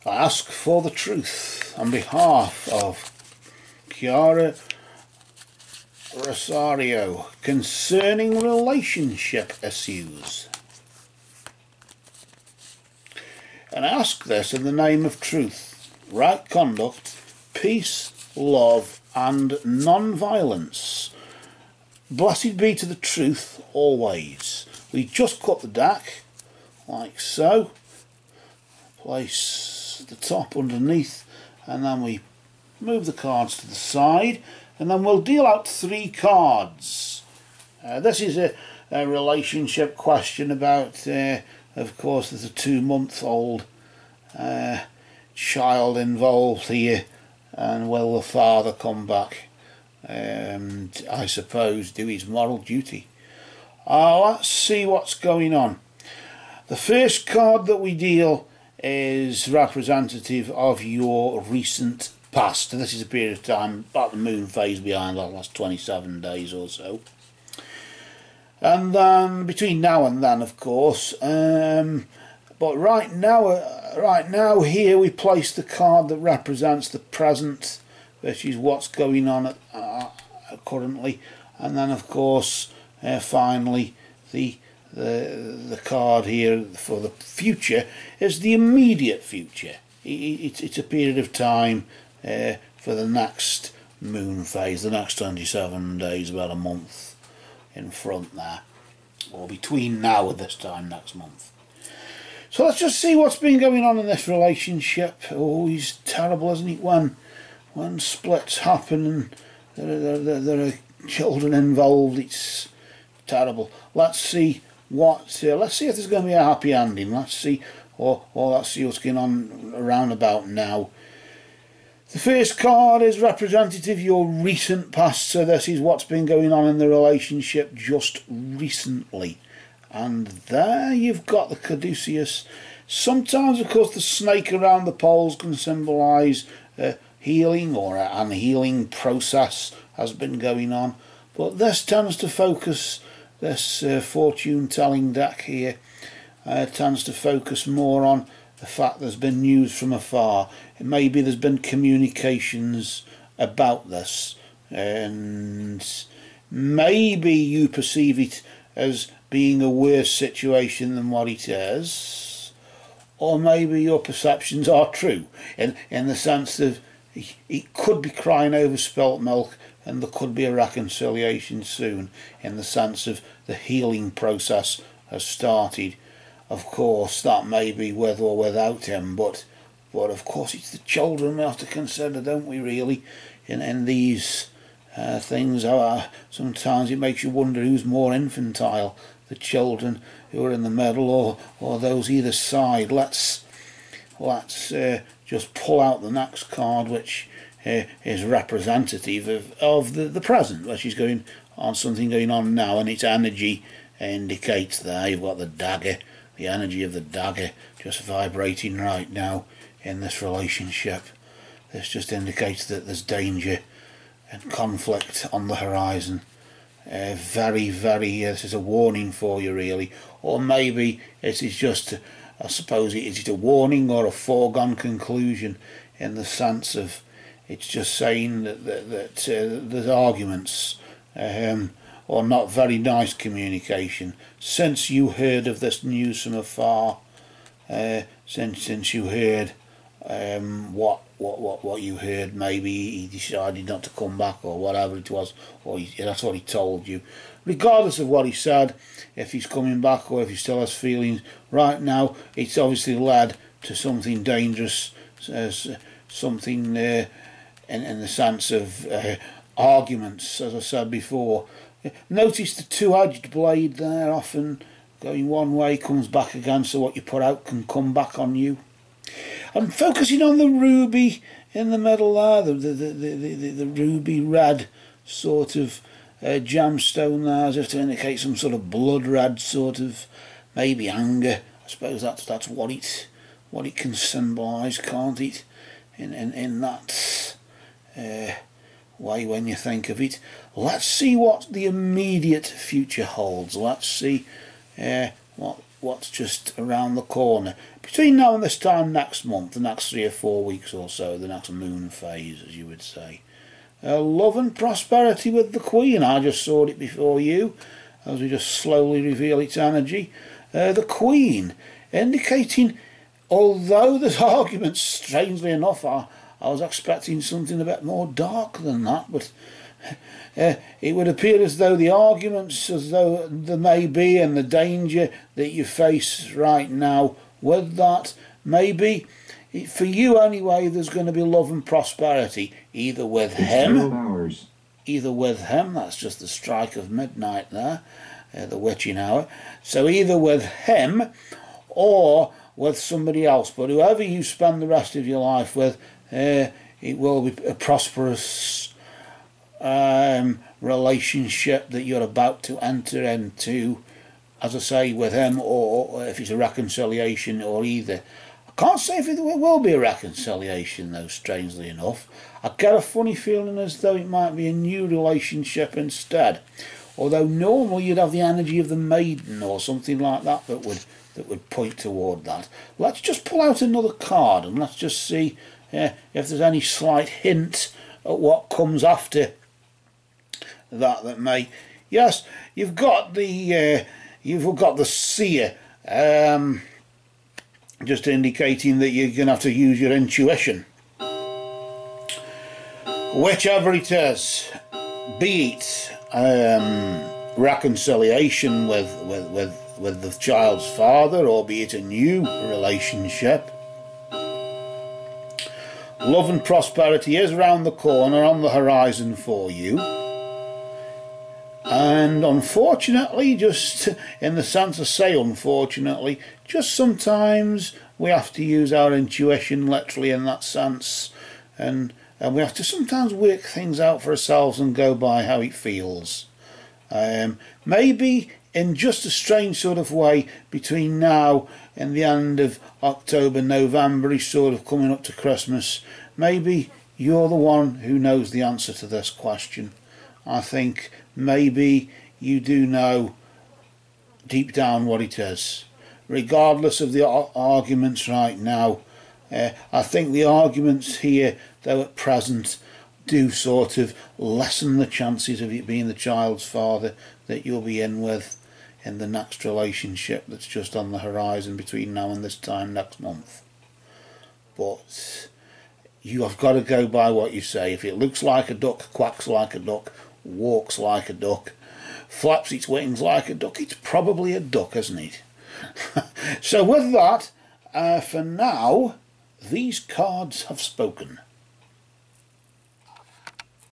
I ask for the truth on behalf of Kiara Rosario concerning relationship issues. And I ask this in the name of truth, right conduct, peace, love and non-violence. Blessed be to the truth always. We just cut the deck like so. Place the top underneath and then we move the cards to the side and then we'll deal out 3 cards. This is a relationship question about, of course, there's a 2-month-old child involved here, and will the father come back and I suppose do his moral duty. Let's see what's going on. The first card that we deal is representative of your recent past. This is a period of time, about the moon phase behind the last 27 days or so. And then between now and then, of course, but right now here we place the card that represents the present, which is what's going on currently, and then of course finally the card here for the future is the immediate future. It's a period of time for the next moon phase, the next 27 days, about a month in front there, or between now and this time next month. So let's just see what's been going on in this relationship. Oh, he's terrible, isn't he? When splits happen and there are children involved, it's terrible. Let's see if there's going to be a happy ending. Let's see what's going on around about now. The first card is representative of your recent past, so this is what's been going on in the relationship just recently. And there you've got the caduceus. Sometimes, of course, the snake around the poles can symbolise healing, or an healing process has been going on. But this tends to focus, this fortune telling deck here, tends to focus more on the fact there's been news from afar. Maybe there's been communications about this, and maybe you perceive it as being a worse situation than what it is, or maybe your perceptions are true in the sense of it could be crying over spilt milk and there could be a reconciliation soon, in the sense of the healing process has started. Of course that may be with or without him, but of course it's the children we have to consider, don't we, really, in these things. Sometimes it makes you wonder who's more infantile, the children who are in the middle or those either side. Let's just pull out the next card, which is representative of the present, which is going on, something going on now, and its energy indicates there. You've got the dagger, the energy of the dagger just vibrating right now in this relationship. This just indicates that there's danger and conflict on the horizon. Very, this is a warning for you, really. Or maybe it is just, I suppose, is it a warning or a foregone conclusion, in the sense of it's just saying that there's arguments or not very nice communication since you heard of this news from afar, since you heard what you heard. Maybe he decided not to come back or whatever it was, or that's what he told you. Regardless of what he said, if he's coming back or if he still has feelings, right now it's obviously led to something dangerous, something in the sense of arguments, as I said before. Notice the two-edged blade there, often going one way, comes back again, so what you put out can come back on you. I'm focusing on the ruby in the middle there, the ruby red sort of gemstone there, as if to indicate some sort of blood red sort of, maybe anger. I suppose that's what it can symbolise, can't it? In that way, when you think of it. Let's see what the immediate future holds. Let's see what what's just around the corner. Between now and this time next month, the next 3 or 4 weeks or so, the next moon phase, as you would say. Love and prosperity with the Queen. I just saw it before you, as we just slowly reveal its energy. The Queen, indicating, although there's arguments, strangely enough, I was expecting something a bit more dark than that, but it would appear as though the arguments, as though there may be, and the danger that you face right now with that, maybe, for you anyway, there's going to be love and prosperity, either with him, that's just the strike of midnight there, the witching hour, so either with him or with somebody else, but whoever you spend the rest of your life with, it will be a prosperous relationship that you're about to enter into, as I say, with him, or if it's a reconciliation, or either. I can't say if it will be a reconciliation though, strangely enough. I get a funny feeling as though it might be a new relationship instead, although normally you'd have the energy of the maiden or something like that that would point toward that. Let's just pull out another card and let's just see if there's any slight hint at what comes after that may. Yes, you've got the seer, just indicating that you're going to have to use your intuition. Whichever it is, be it reconciliation with the child's father, or be it a new relationship, love and prosperity is round the corner, on the horizon for you. And unfortunately, just in the sense of say unfortunately, just sometimes we have to use our intuition literally in that sense, and we have to sometimes work things out for ourselves and go by how it feels. Maybe in just a strange sort of way, between now and the end of October, November, is sort of coming up to Christmas, maybe you're the one who knows the answer to this question. I think maybe you do know deep down what it is, regardless of the arguments right now. I think the arguments here, though at present, do sort of lessen the chances of it being the child's father that you'll be in with in the next relationship that's just on the horizon between now and this time next month. But you have got to go by what you say. If it looks like a duck, quacks like a duck, walks like a duck, flaps its wings like a duck, it's probably a duck, isn't it? So with that, for now, these cards have spoken.